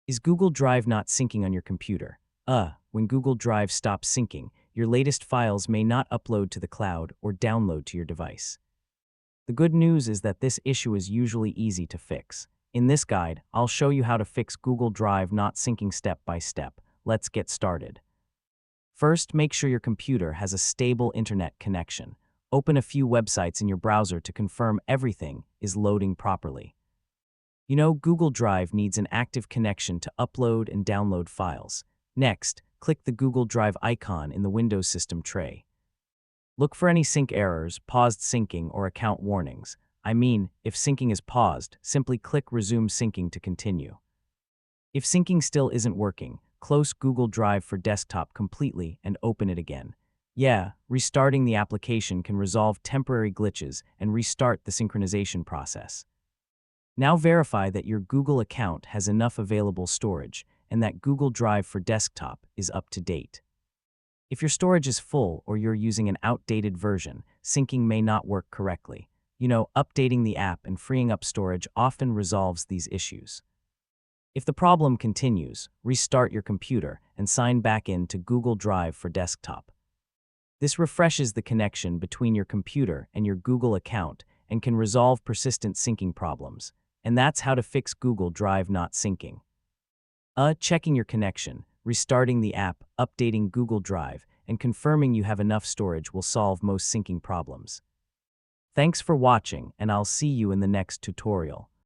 Is Google Drive not syncing on your computer? When Google Drive stops syncing, your latest files may not upload to the cloud or download to your device. The good news is that this issue is usually easy to fix. In this guide, I'll show you how to fix Google Drive not syncing step by step. Let's get started. First, make sure your computer has a stable internet connection. Open a few websites in your browser to confirm everything is loading properly. Google Drive needs an active connection to upload and download files. Next, click the Google Drive icon in the Windows system tray. Look for any sync errors, paused syncing, or account warnings. If syncing is paused, simply click Resume Syncing to continue. If syncing still isn't working, close Google Drive for Desktop completely and open it again. Restarting the application can resolve temporary glitches and restart the synchronization process. Now verify that your Google account has enough available storage and that Google Drive for Desktop is up to date. If your storage is full or you're using an outdated version, syncing may not work correctly. Updating the app and freeing up storage often resolves these issues. If the problem continues, restart your computer and sign back in to Google Drive for Desktop. This refreshes the connection between your computer and your Google account and can resolve persistent syncing problems. And that's how to fix Google Drive not syncing. Checking your connection, restarting the app, updating Google Drive, and confirming you have enough storage will solve most syncing problems. Thanks for watching, and I'll see you in the next tutorial.